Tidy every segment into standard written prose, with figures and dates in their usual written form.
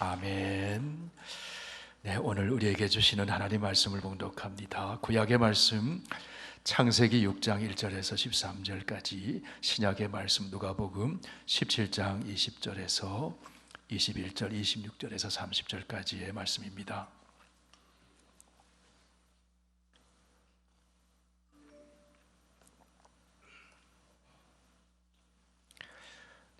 아멘. 네, 오늘 우리에게 주시는 하나님 말씀을 봉독합니다. 구약의 말씀 창세기 6장 1절에서 13절까지, 신약의 말씀 누가복음 17장 20절에서 21절, 26절에서 30절까지의 말씀입니다.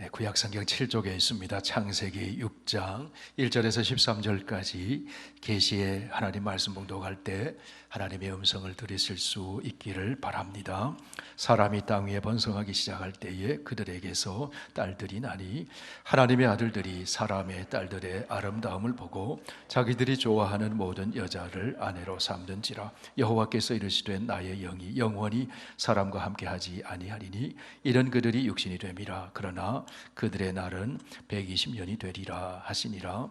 네, 구약성경 7쪽에 있습니다. 창세기 6장 1절에서 13절까지 계시의 하나님 말씀 봉독할 때 하나님의 음성을 들으실 수 있기를 바랍니다. 사람이 땅 위에 번성하기 시작할 때에 그들에게서 딸들이 나니 하나님의 아들들이 사람의 딸들의 아름다움을 보고 자기들이 좋아하는 모든 여자를 아내로 삼든지라. 여호와께서 이르시되 나의 영이 영원히 사람과 함께하지 아니하리니 이런 그들이 육신이 됨이라. 그러나 그들의 날은 120년이 되리라 하시니라.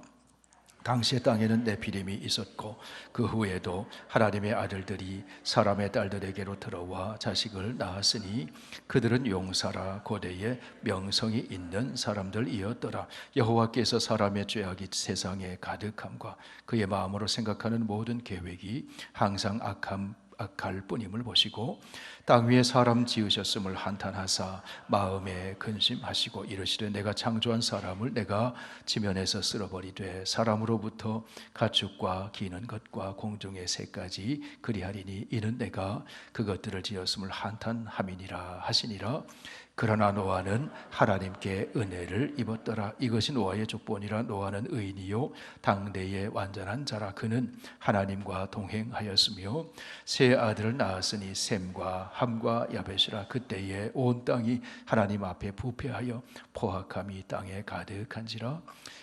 당시에 땅에는 네피림이 있었고 그 후에도 하나님의 아들들이 사람의 딸들에게로 들어와 자식을 낳았으니 그들은 용사라 고대에 명성이 있는 사람들이었더라. 여호와께서 사람의 죄악이 세상에 가득함과 그의 마음으로 생각하는 모든 계획이 항상 악할 뿐임을 보시고 땅 위에 사람 지으셨음을 한탄하사 마음에 근심하시고 이르시되 내가 창조한 사람을 내가 지면에서 쓸어버리되 사람으로부터 가축과 기는 것과 공중의 새까지 그리하리니 이는 내가 그것들을 지었음을 한탄함이니라 하시니라. 그러나 노아는 하나님께 은혜를 입었더라. 이것이 노아의 족본이라. 노아는 의인이요 당대의 완전한 자라. 그는 하나님과 동행하였으며 세 아들을 낳았으니 셈과 함과 야벳이라. 그때에 온 땅이 하나님 앞에 부패하여 포악함이 땅에 가득한지라.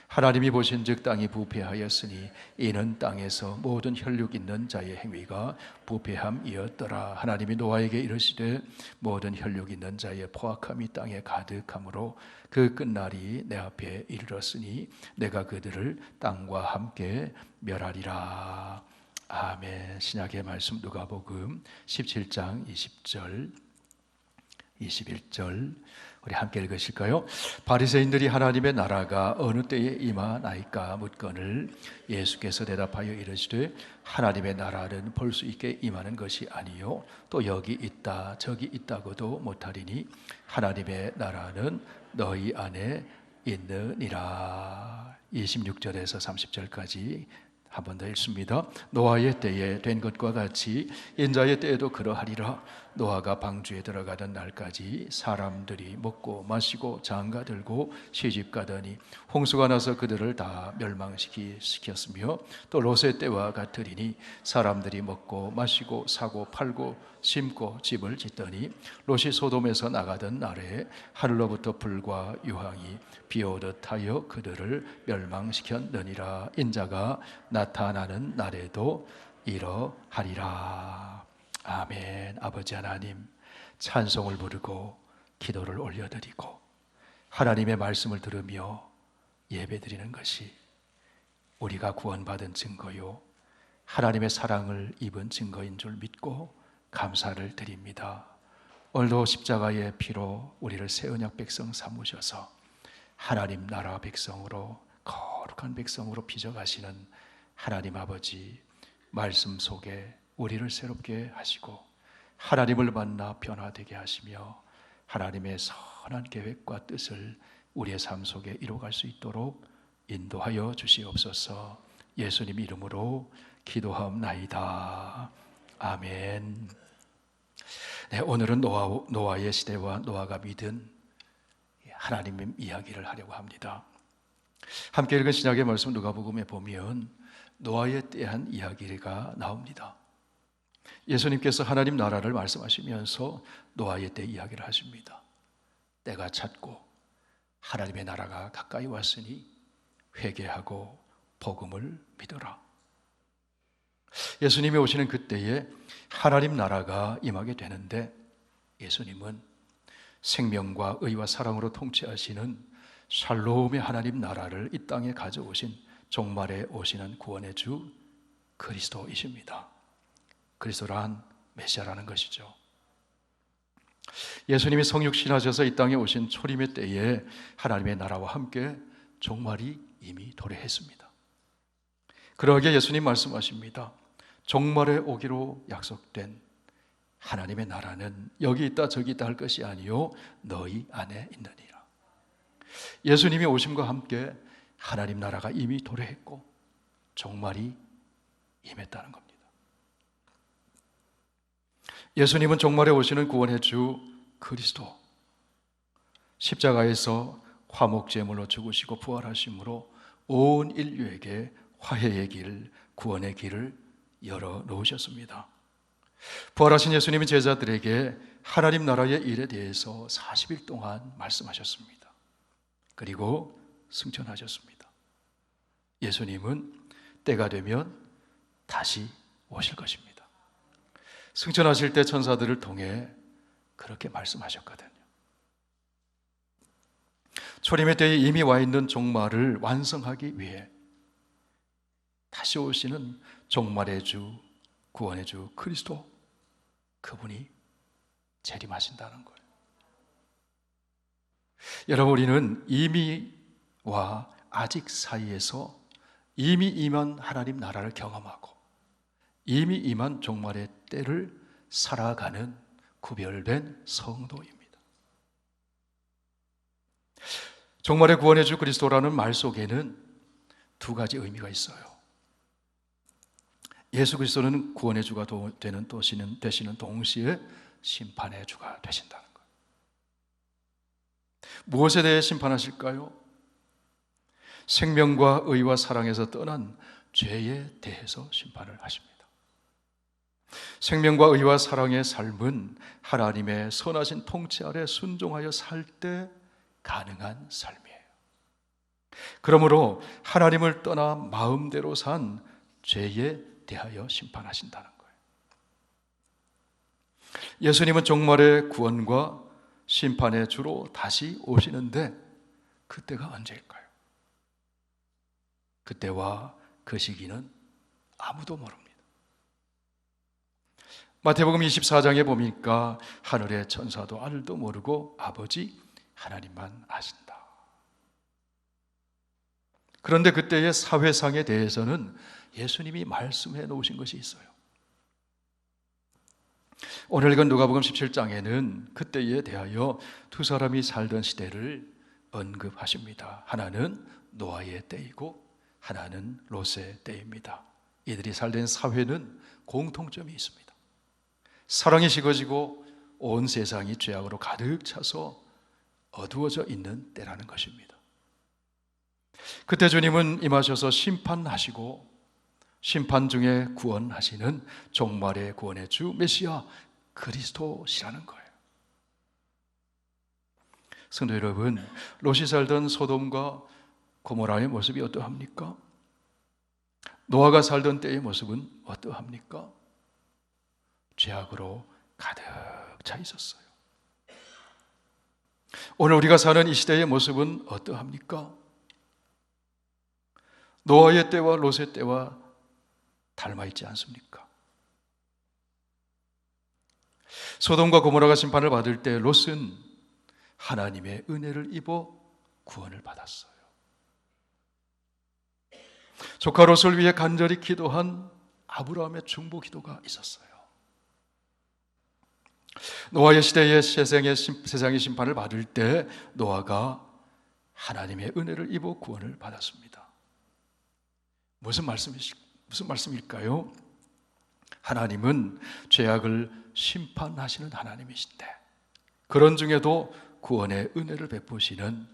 하나님이 보신즉 땅이 부패하였으니 이는 땅에서 모든 혈육 있는 자의 행위가 부패함이었더라. 하나님이 노아에게 이르시되 모든 혈육 있는 자의 포악함이 땅에 가득함으로 그 끝날이 내 앞에 이르렀으니 내가 그들을 땅과 함께 멸하리라. 아멘. 신약의 말씀 누가복음 17장 20절 21절 우리 함께 읽으실까요? 바리새인들이 하나님의 나라가 어느 때에 임하나이까 묻거늘 예수께서 대답하여 이르시되 하나님의 나라는 볼 수 있게 임하는 것이 아니요 또 여기 있다 저기 있다고도 못하리니 하나님의 나라는 너희 안에 있느니라. 26절에서 30절까지 한 번 더 읽습니다. 노아의 때에 된 것과 같이 인자의 때에도 그러하리라. 노아가 방주에 들어가던 날까지 사람들이 먹고 마시고 장가들고 시집가더니 홍수가 나서 그들을 다 멸망시켰으며 또 롯의 때와 같으리니 사람들이 먹고 마시고 사고 팔고 심고 집을 짓더니 롯이 소돔에서 나가던 날에 하늘로부터 불과 유황이 비오듯 하여 그들을 멸망시켰느니라. 인자가 나타나는 날에도 이러하리라. 아멘. 아버지 하나님, 찬송을 부르고 기도를 올려드리고 하나님의 말씀을 들으며 예배드리는 것이 우리가 구원받은 증거요 하나님의 사랑을 입은 증거인 줄 믿고 감사를 드립니다. 오늘도 십자가의 피로 우리를 새 언약 백성 삼으셔서 하나님 나라 백성으로, 거룩한 백성으로 빚어가시는 하나님 아버지 말씀 속에 우리를 새롭게 하시고 하나님을 만나 변화되게 하시며 하나님의 선한 계획과 뜻을 우리의 삶 속에 이루어갈 수 있도록 인도하여 주시옵소서. 예수님 이름으로 기도하옵나이다. 아멘. 네, 오늘은 노아의 시대와 노아가 믿은 하나님의 이야기를 하려고 합니다. 함께 읽은 신약의 말씀 누가복음에 보면 노아에 대한 이야기가 나옵니다. 예수님께서 하나님 나라를 말씀하시면서 노아의 때 이야기를 하십니다. 때가 찼고 하나님의 나라가 가까이 왔으니 회개하고 복음을 믿어라. 예수님이 오시는 그때에 하나님 나라가 임하게 되는데 예수님은 생명과 의와 사랑으로 통치하시는 샬롬의 하나님 나라를 이 땅에 가져오신 종말에 오시는 구원의 주 그리스도이십니다. 그리스도란 메시아라는 것이죠. 예수님이 성육신하셔서 이 땅에 오신 초림의 때에 하나님의 나라와 함께 종말이 이미 도래했습니다. 그러기에 예수님 말씀하십니다. 종말에 오기로 약속된 하나님의 나라는 여기 있다 저기 있다 할 것이 아니요 너희 안에 있느니라. 예수님이 오심과 함께 하나님 나라가 이미 도래했고 종말이 임했다는 겁니다. 예수님은 종말에 오시는 구원의 주 그리스도, 십자가에서 화목제물로 죽으시고 부활하심으로 온 인류에게 화해의 길, 구원의 길을 열어놓으셨습니다. 부활하신 예수님이 제자들에게 하나님 나라의 일에 대해서 40일 동안 말씀하셨습니다. 그리고 승천하셨습니다. 예수님은 때가 되면 다시 오실 것입니다. 승천하실 때 천사들을 통해 그렇게 말씀하셨거든요. 초림의 때에 이미 와 있는 종말을 완성하기 위해 다시 오시는 종말의 주, 구원의 주 그리스도, 그분이 재림하신다는 거예요. 여러분, 우리는 이미와 아직 사이에서 이미 임한 하나님 나라를 경험하고 이미 임한 종말의 때를 살아가는 구별된 성도입니다. 종말의 구원의 주 그리스도라는 말 속에는 두 가지 의미가 있어요. 예수 그리스도는 구원의 주가 되시는 동시에 심판의 주가 되신다는 거예요. 무엇에 대해 심판하실까요? 생명과 의와 사랑에서 떠난 죄에 대해서 심판을 하십니다. 생명과 의와 사랑의 삶은 하나님의 선하신 통치 아래 순종하여 살 때 가능한 삶이에요. 그러므로 하나님을 떠나 마음대로 산 죄에 대하여 심판하신다는 거예요. 예수님은 종말의 구원과 심판의 주로 다시 오시는데 그때가 언제일까요? 그때와 그 시기는 아무도 모릅니다. 마태복음 24장에 보니까 하늘의 천사도 아들도 모르고 아버지 하나님만 아신다. 그런데 그때의 사회상에 대해서는 예수님이 말씀해 놓으신 것이 있어요. 오늘 읽은 누가복음 17장에는 그때에 대하여 두 사람이 살던 시대를 언급하십니다. 하나는 노아의 때이고 하나는 롯의 때입니다. 이들이 살던 사회는 공통점이 있습니다. 사랑이 식어지고 온 세상이 죄악으로 가득 차서 어두워져 있는 때라는 것입니다. 그때 주님은 임하셔서 심판하시고 심판 중에 구원하시는 종말의 구원의 주 메시아 그리스도시라는 거예요. 성도 여러분, 롯이 살던 소돔과 고모라의 모습이 어떠합니까? 노아가 살던 때의 모습은 어떠합니까? 죄악으로 가득 차 있었어요. 오늘 우리가 사는 이 시대의 모습은 어떠합니까? 노아의 때와 롯의 때와 닮아 있지 않습니까? 소돔과 고모라가 심판을 받을 때 롯은 하나님의 은혜를 입어 구원을 받았어요. 조카 롯을 위해 간절히 기도한 아브라함의 중보 기도가 있었어요. 노아의 시대에 세상의 심판을 받을 때 노아가 하나님의 은혜를 입어 구원을 받았습니다. 무슨 말씀일까요? 하나님은 죄악을 심판하시는 하나님이신데 그런 중에도 구원의 은혜를 베푸시는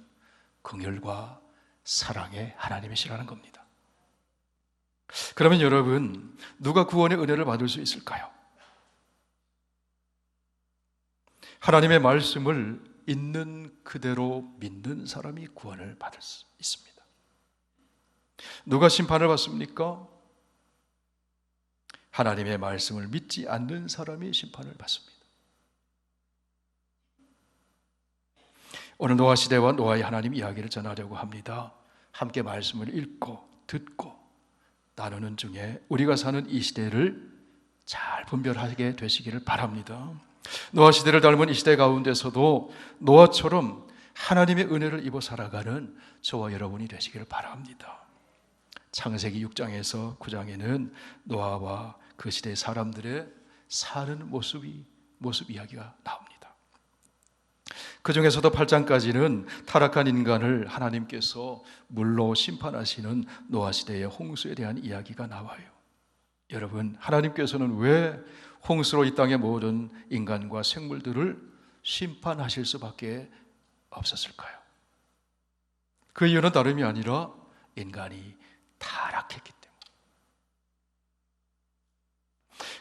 긍휼과 사랑의 하나님이시라는 겁니다. 그러면 여러분, 누가 구원의 은혜를 받을 수 있을까요? 하나님의 말씀을 있는 그대로 믿는 사람이 구원을 받을 수 있습니다. 누가 심판을 받습니까? 하나님의 말씀을 믿지 않는 사람이 심판을 받습니다. 오늘 노아 시대와 노아의 하나님 이야기를 전하려고 합니다. 함께 말씀을 읽고 듣고 나누는 중에 우리가 사는 이 시대를 잘 분별하게 되시기를 바랍니다. 노아 시대를 닮은 이 시대 가운데서도 노아처럼 하나님의 은혜를 입어 살아가는 저와 여러분이 되시기를 바랍니다. 창세기 6장에서 9장에는 노아와 그 시대의 사람들의 사는 모습 이야기가 나옵니다. 그 중에서도 8장까지는 타락한 인간을 하나님께서 물로 심판하시는 노아 시대의 홍수에 대한 이야기가 나와요. 여러분, 하나님께서는 왜 홍수로 이 땅의 모든 인간과 생물들을 심판하실 수밖에 없었을까요? 그 이유는 다름이 아니라 인간이 타락했기 때문에.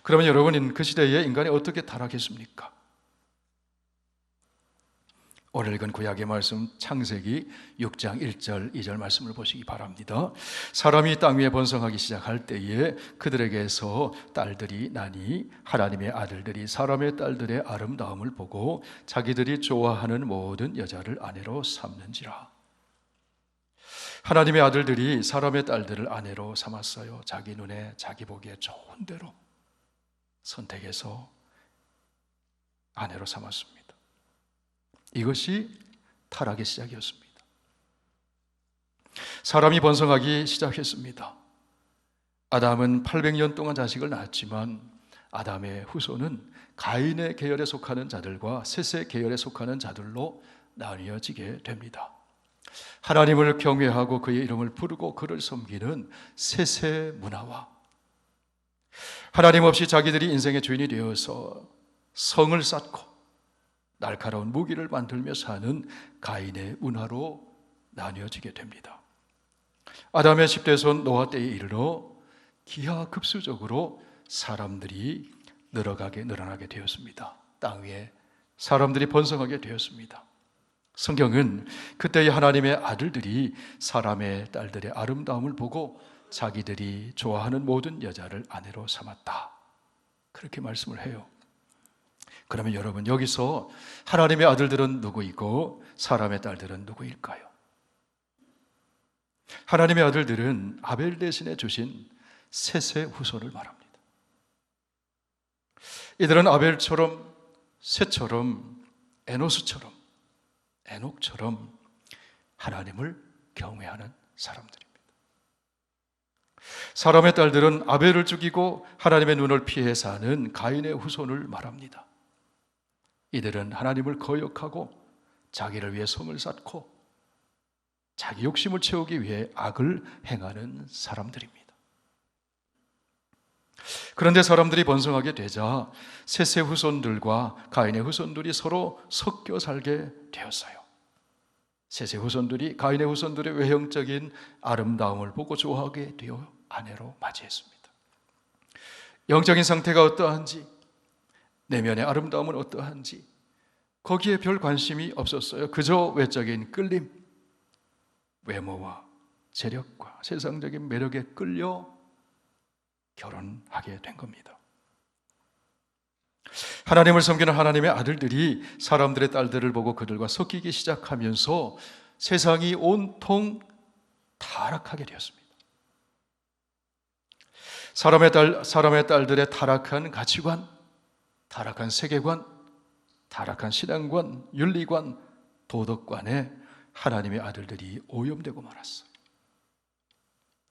그러면 여러분, 그 시대에 인간이 어떻게 타락했습니까? 오늘 읽은 구약의 말씀 창세기 6장 1절 2절 말씀을 보시기 바랍니다. 사람이 땅 위에 번성하기 시작할 때에 그들에게서 딸들이 나니 하나님의 아들들이 사람의 딸들의 아름다움을 보고 자기들이 좋아하는 모든 여자를 아내로 삼는지라. 하나님의 아들들이 사람의 딸들을 아내로 삼았어요. 자기 눈에 자기 보기에 좋은 대로 선택해서 아내로 삼았습니다. 이것이 타락의 시작이었습니다. 사람이 번성하기 시작했습니다. 아담은 800년 동안 자식을 낳았지만 아담의 후손은 가인의 계열에 속하는 자들과 셋의 계열에 속하는 자들로 나뉘어지게 됩니다. 하나님을 경외하고 그의 이름을 부르고 그를 섬기는 셋의 문화와 하나님 없이 자기들이 인생의 주인이 되어서 성을 쌓고 날카로운 무기를 만들며 사는 가인의 문화로 나뉘어지게 됩니다. 아담의 10대 손 노아 때에 이르러 기하급수적으로 사람들이 늘어나게 되었습니다. 땅 위에 사람들이 번성하게 되었습니다. 성경은 그때의 하나님의 아들들이 사람의 딸들의 아름다움을 보고 자기들이 좋아하는 모든 여자를 아내로 삼았다, 그렇게 말씀을 해요. 그러면 여러분, 여기서 하나님의 아들들은 누구이고 사람의 딸들은 누구일까요? 하나님의 아들들은 아벨 대신에 주신 셋의 후손을 말합니다. 이들은 아벨처럼, 셋처럼, 에녹처럼 하나님을 경외하는 사람들입니다. 사람의 딸들은 아벨을 죽이고 하나님의 눈을 피해 사는 가인의 후손을 말합니다. 이들은 하나님을 거역하고 자기를 위해 성을 쌓고 자기 욕심을 채우기 위해 악을 행하는 사람들입니다. 그런데 사람들이 번성하게 되자 셋의 후손들과 가인의 후손들이 서로 섞여 살게 되었어요. 셋의 후손들이 가인의 후손들의 외형적인 아름다움을 보고 좋아하게 되어 아내로 맞이했습니다. 영적인 상태가 어떠한지, 내면의 아름다움은 어떠한지 거기에 별 관심이 없었어요. 그저 외적인 끌림, 외모와 재력과 세상적인 매력에 끌려 결혼하게 된 겁니다. 하나님을 섬기는 하나님의 아들들이 사람들의 딸들을 보고 그들과 섞이기 시작하면서 세상이 온통 타락하게 되었습니다. 사람의 딸들의 타락한 가치관, 타락한 세계관, 타락한 신앙관, 윤리관, 도덕관에 하나님의 아들들이 오염되고 말았어요.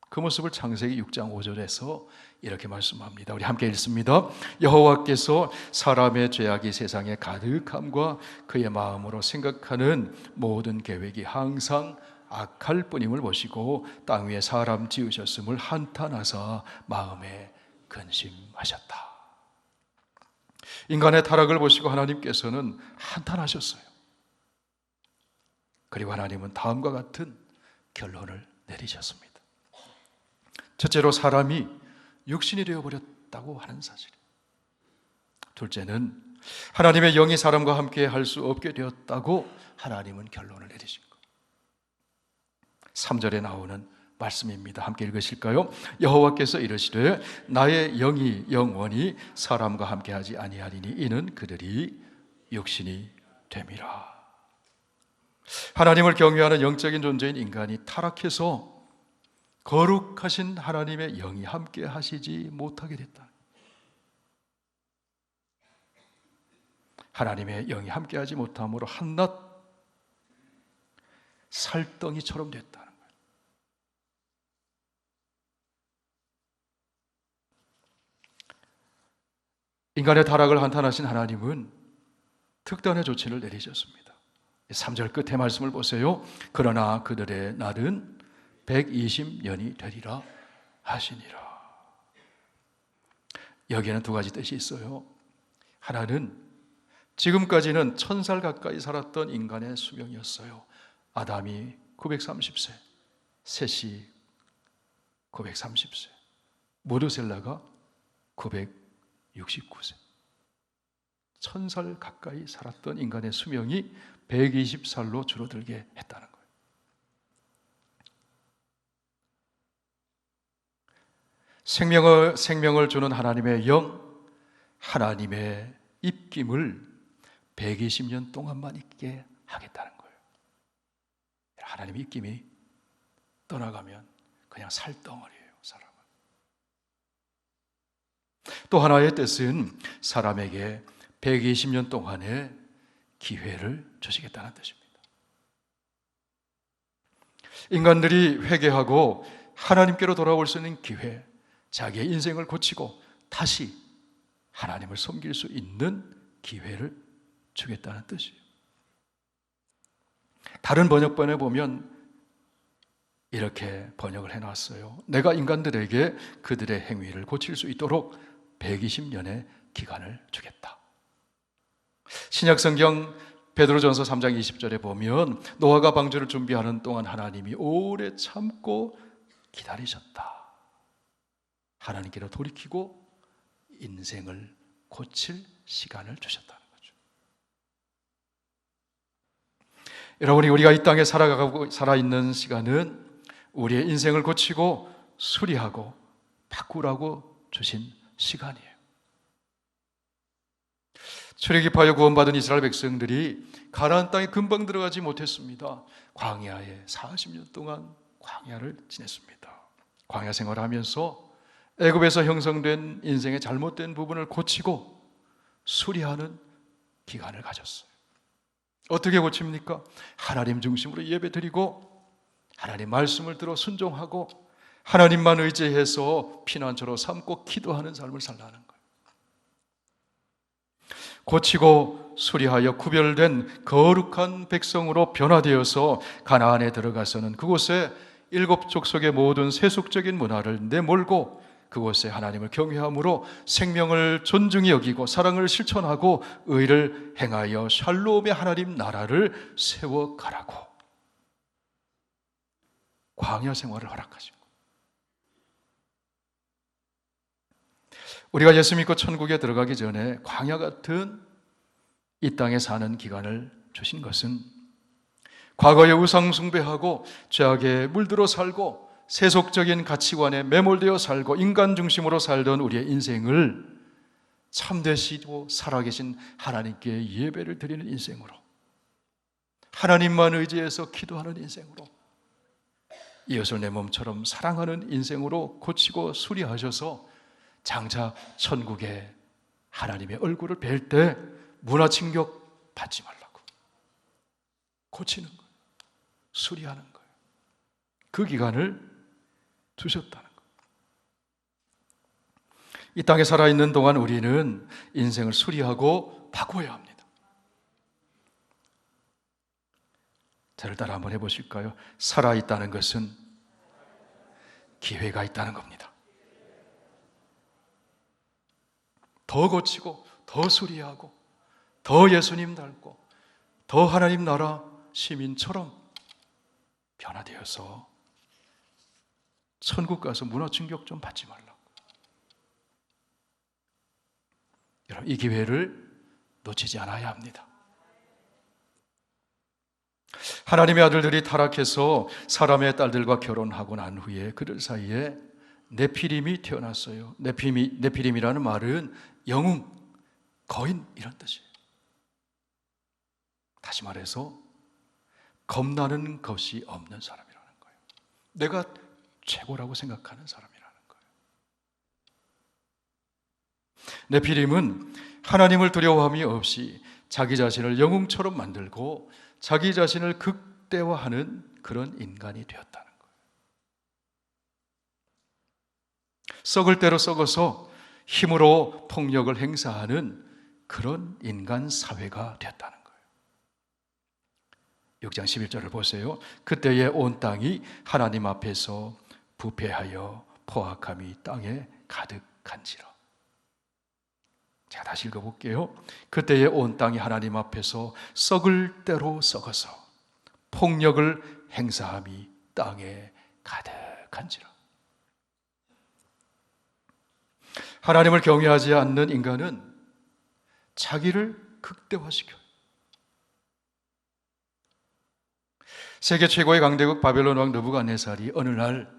그 모습을 창세기 6장 5절에서 이렇게 말씀합니다. 우리 함께 읽습니다. 여호와께서 사람의 죄악이 세상에 가득함과 그의 마음으로 생각하는 모든 계획이 항상 악할 뿐임을 보시고 땅 위에 사람 지으셨음을 한탄하사 마음에 근심하셨다. 인간의 타락을 보시고 하나님께서는 한탄하셨어요. 그리고 하나님은 다음과 같은 결론을 내리셨습니다. 첫째로 사람이 육신이 되어버렸다고 하는 사실. 둘째는 하나님의 영이 사람과 함께 할 수 없게 되었다고 하나님은 결론을 내리신 것. 3절에 나오는 말씀입니다. 함께 읽으실까요? 여호와께서 이르시되 나의 영이 영원히 사람과 함께하지 아니하리니 이는 그들이 육신이 됨이라. 하나님을 경외하는 영적인 존재인 인간이 타락해서 거룩하신 하나님의 영이 함께 하시지 못하게 됐다. 하나님의 영이 함께 하지 못함으로 한낱 살덩이처럼 됐다는 거예요. 인간의 타락을 한탄하신 하나님은 특단의 조치를 내리셨습니다. 3절 끝에 말씀을 보세요. 그러나 그들의 날은 120년이 되리라 하시니라. 여기에는 두 가지 뜻이 있어요. 하나는 지금까지는 1000살 가까이 살았던 인간의 수명이었어요. 아담이 930세, 셋이 930세, 모두셀라가 969세. 1000살 가까이 살았던 인간의 수명이 120살로 줄어들게 했다는 거예요. 생명을 주는 하나님의 영, 하나님의 입김을 120년 동안만 있게 하겠다는 거예요. 하나님의 입김이 떠나가면 그냥 살덩어리예요, 사람은. 또 하나의 뜻은 사람에게 120년 동안의 기회를 주시겠다는 뜻입니다. 인간들이 회개하고 하나님께로 돌아올 수 있는 기회, 자기의 인생을 고치고 다시 하나님을 섬길 수 있는 기회를 주겠다는 뜻이에요. 다른 번역본에 보면 이렇게 번역을 해놨어요. 내가 인간들에게 그들의 행위를 고칠 수 있도록 120년의 기간을 주겠다. 신약성경 베드로전서 3장 20절에 보면 노아가 방주를 준비하는 동안 하나님이 오래 참고 기다리셨다. 하나님께로 돌이키고 인생을 고칠 시간을 주셨다는 거죠. 여러분이 우리가 이 땅에 살아있는 시간은 우리의 인생을 고치고 수리하고 바꾸라고 주신 시간이에요. 출애굽하여 구원받은 이스라엘 백성들이 가나안 땅에 금방 들어가지 못했습니다. 광야에 40년 동안 광야를 지냈습니다. 광야 생활하면서 애굽에서 형성된 인생의 잘못된 부분을 고치고 수리하는 기간을 가졌어요. 어떻게 고칩니까? 하나님 중심으로 예배드리고 하나님 말씀을 들어 순종하고 하나님만 의지해서 피난처로 삼고 기도하는 삶을 살라는 거예요. 고치고 수리하여 구별된 거룩한 백성으로 변화되어서 가나안에 들어가서는 그곳에 7 족속의 모든 세속적인 문화를 내몰고 그곳에 하나님을 경외함으로 생명을 존중히 여기고 사랑을 실천하고 의를 행하여 샬롬의 하나님 나라를 세워가라고 광야 생활을 허락하신 거예요. 우리가 예수 믿고 천국에 들어가기 전에 광야 같은 이 땅에 사는 기간을 주신 것은 과거에 우상 숭배하고 죄악에 물들어 살고 세속적인 가치관에 매몰되어 살고 인간 중심으로 살던 우리의 인생을 참되시고 살아계신 하나님께 예배를 드리는 인생으로, 하나님만 의지해서 기도하는 인생으로, 이웃을 내 몸처럼 사랑하는 인생으로 고치고 수리하셔서 장차 천국에 하나님의 얼굴을 뵐 때 문화침격 받지 말라고 고치는 거예요. 수리하는 거예요. 그 기간을 주셨다는 거예요. 이 땅에 살아있는 동안 우리는 인생을 수리하고 바꿔야 합니다. 저를 따라 한번 해보실까요? 살아있다는 것은 기회가 있다는 겁니다. 더 고치고 더 수리하고 더 예수님 닮고 더 하나님 나라 시민처럼 변화되어서 천국 가서 문화 충격 좀 받지 말라고. 여러분, 이 기회를 놓치지 않아야 합니다. 하나님의 아들들이 타락해서 사람의 딸들과 결혼하고 난 후에 그들 사이에 네피림이 태어났어요. 네피림이라는 말은 영웅, 거인 이런 뜻이에요. 다시 말해서 겁나는 것이 없는 사람이라는 거예요. 내가 최고라고 생각하는 사람이라는 거예요. 네피림은 하나님을 두려워함이 없이 자기 자신을 영웅처럼 만들고 자기 자신을 극대화하는 그런 인간이 되었다는 거예요. 썩을 대로 썩어서 힘으로 폭력을 행사하는 그런 인간 사회가 되었다는 거예요. 6장 11절을 보세요. 그때에 온 땅이 하나님 앞에서 부패하여 포악함이 땅에 가득한지라. 제가 다시 읽어볼게요. 그때에 온 땅이 하나님 앞에서 썩을 대로 썩어서 폭력을 행사함이 땅에 가득한지라. 하나님을 경외하지 않는 인간은 자기를 극대화시켜요. 세계 최고의 강대국 바벨론 왕 느부갓네살이 어느 날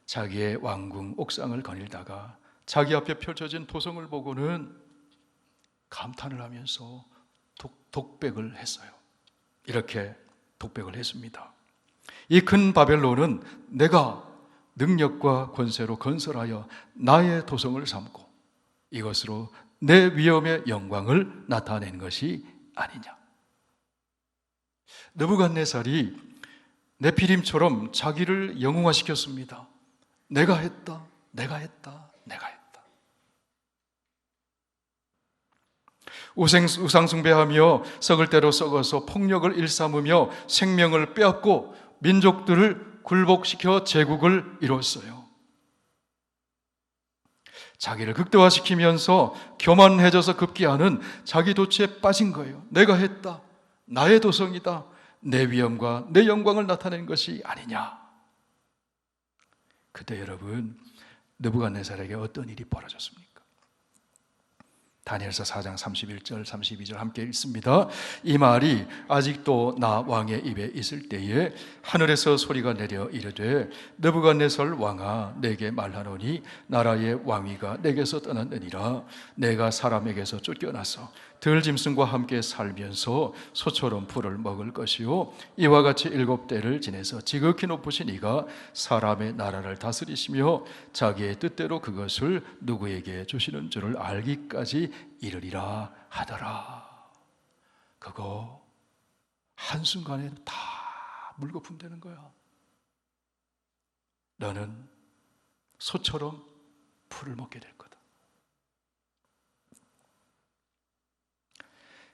자기의 왕궁 옥상을 거닐다가 자기 앞에 펼쳐진 도성을 보고는 감탄을 하면서 독백을 했어요. 이렇게 독백을 했습니다. 이 큰 바벨론은 내가 능력과 권세로 건설하여 나의 도성을 삼고 이것으로 내 위엄의 영광을 나타낸 것이 아니냐. 느부갓네살이 네피림처럼 자기를 영웅화시켰습니다. 내가 했다, 내가 했다, 내가 했다. 우상 숭배하며 썩을 대로 썩어서 폭력을 일삼으며 생명을 빼앗고 민족들을 굴복시켜 제국을 이뤘어요. 자기를 극대화시키면서 교만해져서 급기야는 자기 도취에 빠진 거예요. 내가 했다, 나의 도성이다, 내 위엄과 내 영광을 나타낸 것이 아니냐. 그때 여러분, 느부갓네살에게 어떤 일이 벌어졌습니까? 다니엘서 4장 31절 32절 함께 읽습니다. 이 말이 아직도 나 왕의 입에 있을 때에 하늘에서 소리가 내려 이르되 느부갓네살 왕아 내게 말하노니 나라의 왕위가 내게서 떠났느니라. 내가 사람에게서 쫓겨나서 들짐승과 함께 살면서 소처럼 풀을 먹을 것이요 이와 같이 7대를 지내서 지극히 높으신 이가 사람의 나라를 다스리시며 자기의 뜻대로 그것을 누구에게 주시는 줄을 알기까지 이르리라 하더라. 그거 한순간에 다 물거품 되는 거야. 너는 소처럼 풀을 먹게 될 거다.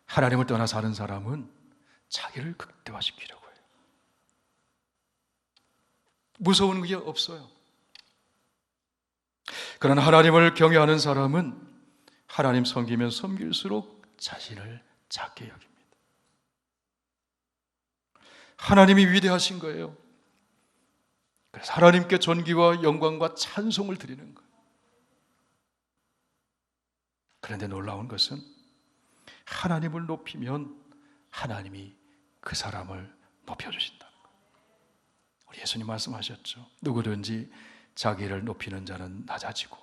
하나님을 떠나 사는 사람은 자기를 극대화시키려고 해요. 무서운 게 없어요. 그러나 하나님을 경외하는 사람은 하나님 섬기면 섬길수록 자신을 작게 여깁니다. 하나님이 위대하신 거예요. 그래서 하나님께 존귀와 영광과 찬송을 드리는 거예요. 그런데 놀라운 것은 하나님을 높이면 하나님이 그 사람을 높여주신다는 거예요. 우리 예수님 말씀하셨죠. 누구든지 자기를 높이는 자는 낮아지고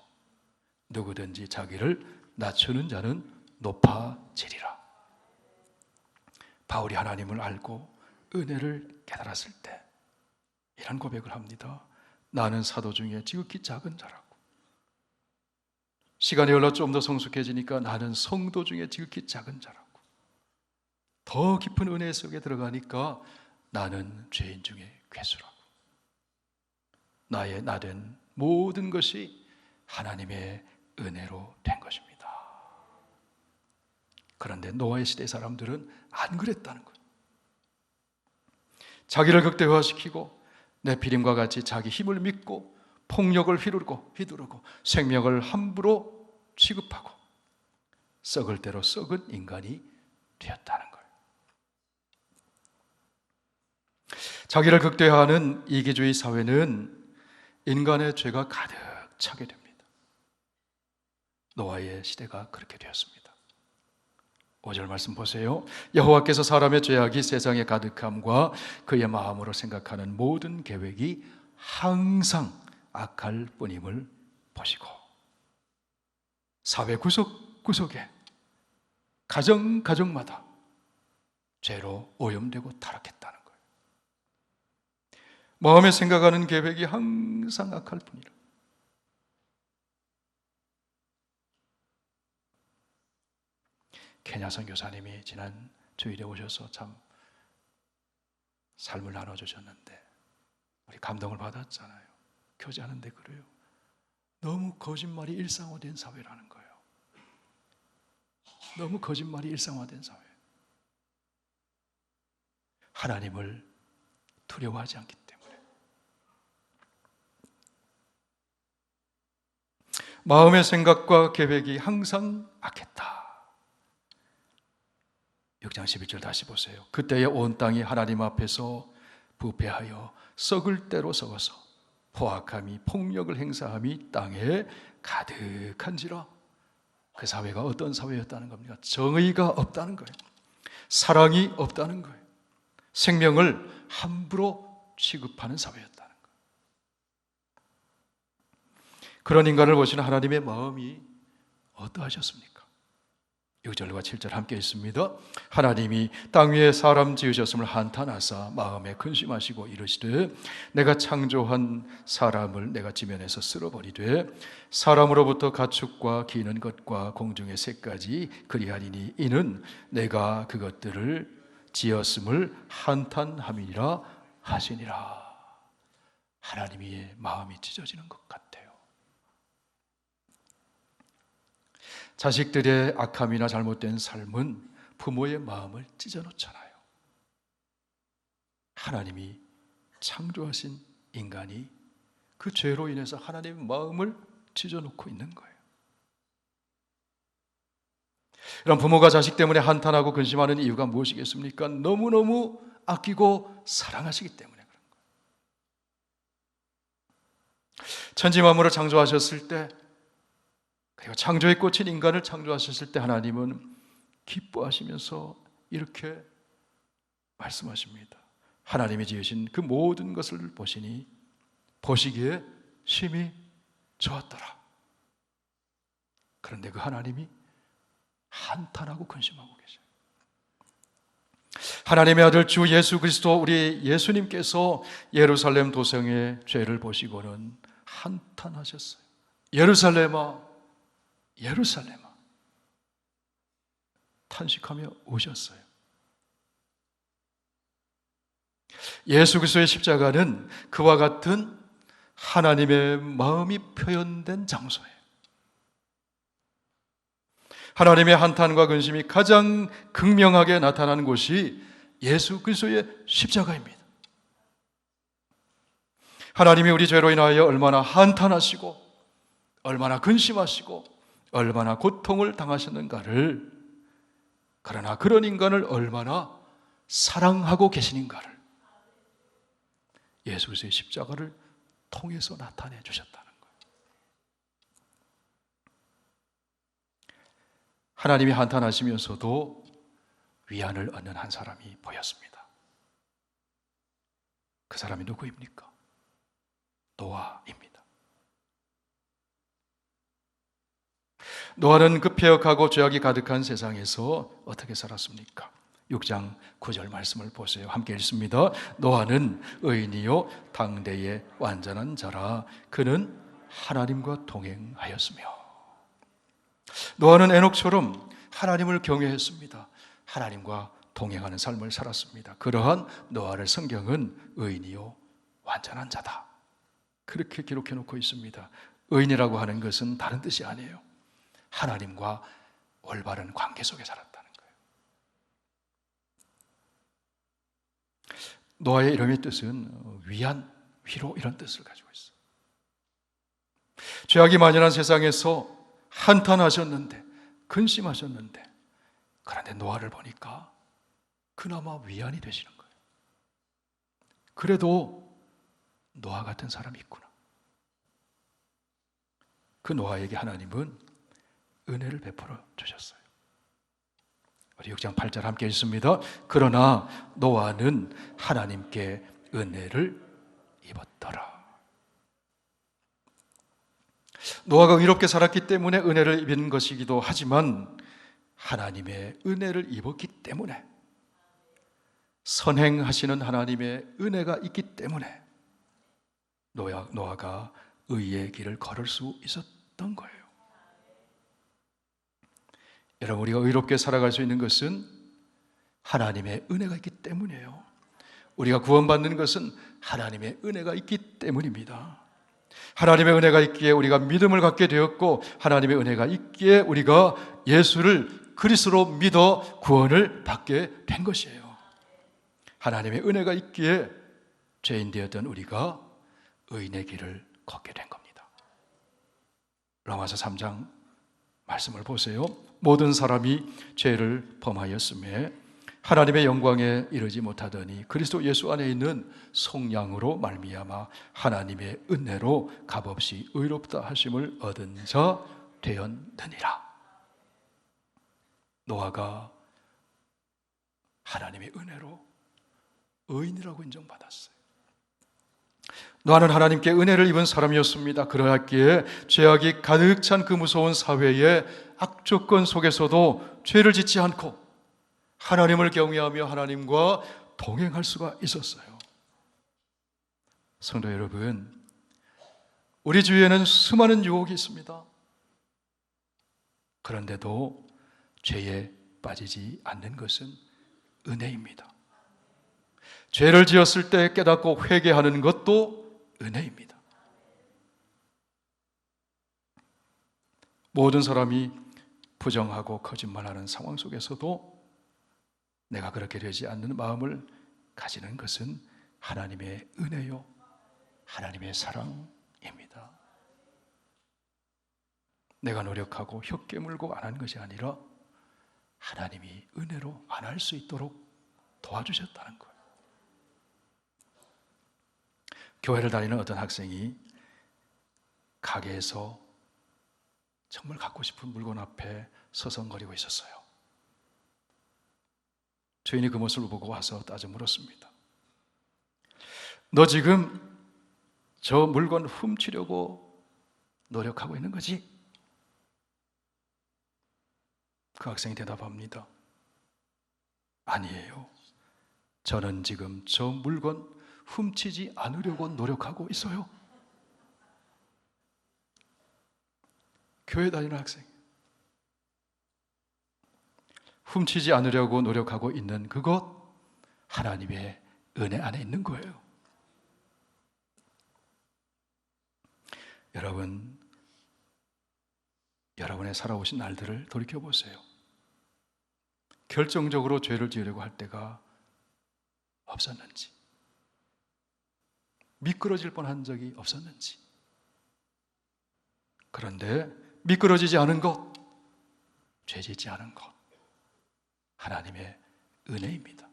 누구든지 자기를 낮추는 자는 높아지리라. 바울이 하나님을 알고 은혜를 깨달았을 때 이런 고백을 합니다. 나는 사도 중에 지극히 작은 자라고. 시간이 흘러 좀 더 성숙해지니까 나는 성도 중에 지극히 작은 자라고. 더 깊은 은혜 속에 들어가니까 나는 죄인 중에 괴수라고. 나의 나된 모든 것이 하나님의 은혜로 된 것입니다. 그런데 노아의 시대 사람들은 안 그랬다는 거예요. 자기를 극대화시키고 네피림과 같이 자기 힘을 믿고 폭력을 휘두르고 생명을 함부로 취급하고 썩을 대로 썩은 인간이 되었다는 거예요. 자기를 극대화하는 이기주의 사회는 인간의 죄가 가득 차게 됩니다. 노아의 시대가 그렇게 되었습니다. 5절 말씀 보세요. 여호와께서 사람의 죄악이 세상에 가득함과 그의 마음으로 생각하는 모든 계획이 항상 악할 뿐임을 보시고 사회 구석구석에 가정마다 죄로 오염되고 타락했다는 거예요. 마음에 생각하는 계획이 항상 악할 뿐이라. 케냐 선교사님이 지난 주일에 오셔서 참 삶을 나눠주셨는데 우리 감동을 받았잖아요. 교제하는데 그래요. 너무 거짓말이 일상화된 사회라는 거예요. 너무 거짓말이 일상화된 사회. 하나님을 두려워하지 않기 때문에. 마음의 생각과 계획이 항상 악했다. 6장 11절 다시 보세요. 그때에 온 땅이 하나님 앞에서 부패하여 썩을 대로 썩어서 포악함이 폭력을 행사함이 땅에 가득한지라. 그 사회가 어떤 사회였다는 겁니까? 정의가 없다는 거예요. 사랑이 없다는 거예요. 생명을 함부로 취급하는 사회였다는 거예요. 그런 인간을 보시는 하나님의 마음이 어떠하셨습니까? 6절과 7절 함께 있습니다. 하나님이 땅 위에 사람 지으셨음을 한탄하사 마음에 근심하시고 이르시되 내가 창조한 사람을 내가 지면에서 쓸어버리되 사람으로부터 가축과 기는 것과 공중의 새까지 그리하리니 이는 내가 그것들을 지었음을 한탄함이니라 하시니라. 하나님의 마음이 찢어지는 것 같아요. 자식들의 악함이나 잘못된 삶은 부모의 마음을 찢어놓잖아요. 하나님이 창조하신 인간이 그 죄로 인해서 하나님의 마음을 찢어놓고 있는 거예요. 이런 부모가 자식 때문에 한탄하고 근심하는 이유가 무엇이겠습니까? 너무너무 아끼고 사랑하시기 때문에 그런 거예요. 천지 만물을 창조하셨을 때, 그리고 창조에 꽂힌 인간을 창조하셨을 때 하나님은 기뻐하시면서 이렇게 말씀하십니다. 하나님이 지으신 그 모든 것을 보시니 보시기에 심히 좋았더라. 그런데 그 하나님이 한탄하고 근심하고 계셔요. 하나님의 아들 주 예수 그리스도 우리 예수님께서 예루살렘 도성의 죄를 보시고는 한탄하셨어요. 예루살렘아, 예루살렘아, 탄식하며 우셨어요. 예수 그리스도의 십자가는 그와 같은 하나님의 마음이 표현된 장소예요. 하나님의 한탄과 근심이 가장 극명하게 나타나는 곳이 예수 그리스도의 십자가입니다. 하나님이 우리 죄로 인하여 얼마나 한탄하시고 얼마나 근심하시고 얼마나 고통을 당하셨는가를, 그러나 그런 인간을 얼마나 사랑하고 계시는가를 예수 그리스도의 십자가를 통해서 나타내 주셨다는 거예요. 하나님이 한탄하시면서도 위안을 얻는 한 사람이 보였습니다. 그 사람이 누구입니까? 노아입니다. 노아는 그 폐역하고 죄악이 가득한 세상에서 어떻게 살았습니까? 6장 9절 말씀을 보세요. 함께 읽습니다. 노아는 의인이요 당대의 완전한 자라 그는 하나님과 동행하였으며. 노아는 에녹처럼 하나님을 경외했습니다. 하나님과 동행하는 삶을 살았습니다. 그러한 노아를 성경은 의인이요 완전한 자다, 그렇게 기록해 놓고 있습니다. 의인이라고 하는 것은 다른 뜻이 아니에요. 하나님과 올바른 관계 속에 살았다는 거예요. 노아의 이름의 뜻은 위안, 위로, 이런 뜻을 가지고 있어요. 죄악이 만연한 세상에서 한탄하셨는데, 근심하셨는데, 그런데 노아를 보니까 그나마 위안이 되시는 거예요. 그래도 노아 같은 사람이 있구나. 그 노아에게 하나님은 은혜를 베풀어 주셨어요. 우리 6장 8절 함께 읽습니다. 그러나 노아는 하나님께 은혜를 입었더라. 노아가 의롭게 살았기 때문에 은혜를 입은 것이기도 하지만 하나님의 은혜를 입었기 때문에, 선행하시는 하나님의 은혜가 있기 때문에 노아가 의의 길을 걸을 수 있었던 거예요. 여러분, 우리가 의롭게 살아갈 수 있는 것은 하나님의 은혜가 있기 때문이에요. 우리가 구원받는 것은 하나님의 은혜가 있기 때문입니다. 하나님의 은혜가 있기에 우리가 믿음을 갖게 되었고, 하나님의 은혜가 있기에 우리가 예수를 그리스도로 믿어 구원을 받게 된 것이에요. 하나님의 은혜가 있기에 죄인 되었던 우리가 의인의 길을 걷게 된 겁니다. 로마서 3장 말씀을 보세요. 모든 사람이 죄를 범하였음에 하나님의 영광에 이르지 못하더니 그리스도 예수 안에 있는 속량으로 말미암아 하나님의 은혜로 값없이 의롭다 하심을 얻은 자 되었느니라. 노아가 하나님의 은혜로 의인이라고 인정받았어요. 노아는 하나님께 은혜를 입은 사람이었습니다. 그러했기에 죄악이 가득 찬 그 무서운 사회의 악조건 속에서도 죄를 짓지 않고 하나님을 경외하며 하나님과 동행할 수가 있었어요. 성도 여러분, 우리 주위에는 수많은 유혹이 있습니다. 그런데도 죄에 빠지지 않는 것은 은혜입니다. 죄를 지었을 때 깨닫고 회개하는 것도 은혜입니다. 모든 사람이 부정하고 거짓말하는 상황 속에서도 내가 그렇게 되지 않는 마음을 가지는 것은 하나님의 은혜요, 하나님의 사랑입니다. 내가 노력하고 혀 깨물고 안 한 것이 아니라 하나님이 은혜로 안 할 수 있도록 도와주셨다는 거예요. 교회를 다니는 어떤 학생이 가게에서 정말 갖고 싶은 물건 앞에 서성거리고 있었어요. 주인이 그 모습을 보고 와서 따져 물었습니다. 너 지금 저 물건 훔치려고 노력하고 있는 거지? 그 학생이 대답합니다. 아니에요. 저는 지금 저 물건 훔치지 않으려고 노력하고 있어요. 교회 다니는 학생, 훔치지 않으려고 노력하고 있는 그것, 하나님의 은혜 안에 있는 거예요. 여러분, 여러분의 살아오신 날들을 돌이켜보세요. 결정적으로 죄를 지으려고 할 때가 없었는지, 미끄러질 뻔한 적이 없었는지. 그런데 미끄러지지 않은 것, 죄 짓지 않은 것, 하나님의 은혜입니다.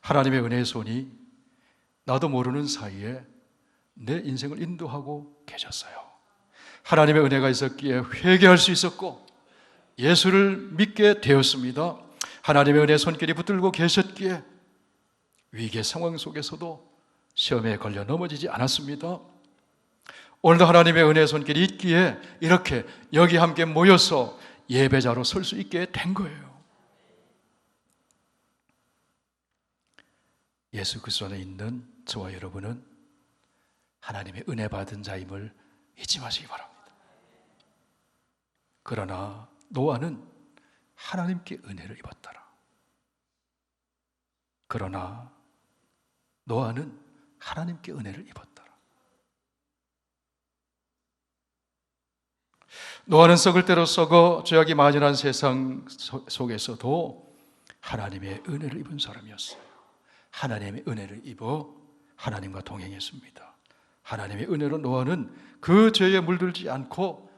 하나님의 은혜의 손이 나도 모르는 사이에 내 인생을 인도하고 계셨어요. 하나님의 은혜가 있었기에 회개할 수 있었고 예수를 믿게 되었습니다. 하나님의 은혜의 손길이 붙들고 계셨기에 위기의 상황 속에서도 시험에 걸려 넘어지지 않았습니다. 오늘도 하나님의 은혜의 손길이 있기에 이렇게 여기 함께 모여서 예배자로 설 수 있게 된 거예요. 예수 그리스도 안에 있는 저와 여러분은 하나님의 은혜 받은 자임을 잊지 마시기 바랍니다. 그러나 노아는 하나님께 은혜를 입었더라. 그러나 노아는 하나님께 은혜를 입었더라. 노아는 썩을 대로 썩어 죄악이 만연한 세상 속에서도 하나님의 은혜를 입은 사람이었어요. 하나님의 은혜를 입어 하나님과 동행했습니다. 하나님의 은혜로 노아는 그 죄에 물들지 않고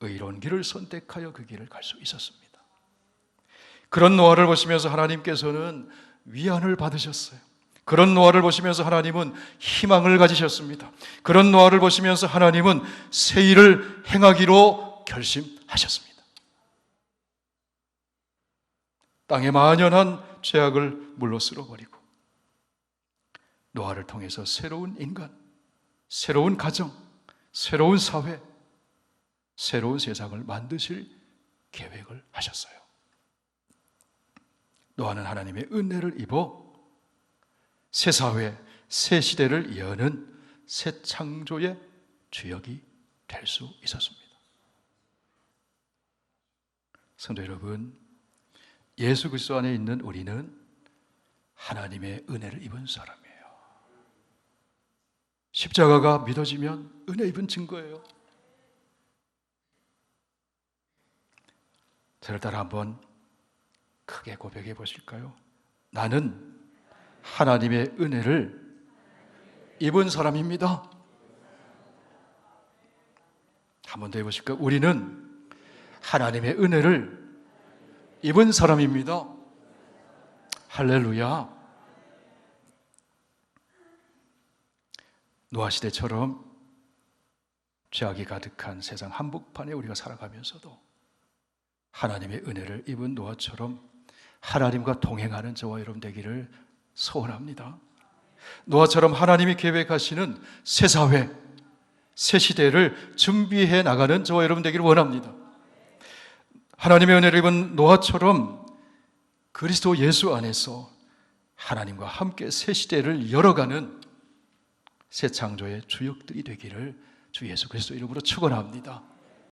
의로운 길을 선택하여 그 길을 갈 수 있었습니다. 그런 노아를 보시면서 하나님께서는 위안을 받으셨어요. 그런 노아를 보시면서 하나님은 희망을 가지셨습니다. 그런 노아를 보시면서 하나님은 새 일을 행하기로 결심하셨습니다. 땅에 만연한 죄악을 물로 쓸어버리고 노아를 통해서 새로운 인간, 새로운 가정, 새로운 사회, 새로운 세상을 만드실 계획을 하셨어요. 노아는 하나님의 은혜를 입어 새 사회, 새 시대를 여는 새 창조의 주역이 될 수 있었습니다. 성도 여러분, 예수 그리스도 안에 있는 우리는 하나님의 은혜를 입은 사람이에요. 십자가가 믿어지면 은혜 입은 증거예요. 저를 따라 한번 크게 고백해 보실까요? 나는 하나님의 은혜를 입은 사람입니다. 한 번 더 해보실까요? 우리는 하나님의 은혜를 입은 사람입니다. 할렐루야. 노아 시대처럼 죄악이 가득한 세상 한복판에 우리가 살아가면서도 하나님의 은혜를 입은 노아처럼 하나님과 동행하는 저와 여러분 되기를 소원합니다. 노아처럼 하나님이 계획하시는 새 사회, 새 시대를 준비해 나가는 저와 여러분 되기를 원합니다. 하나님의 은혜를 입은 노아처럼 그리스도 예수 안에서 하나님과 함께 새 시대를 열어가는 새 창조의 주역들이 되기를 주 예수 그리스도 이름으로 축원합니다.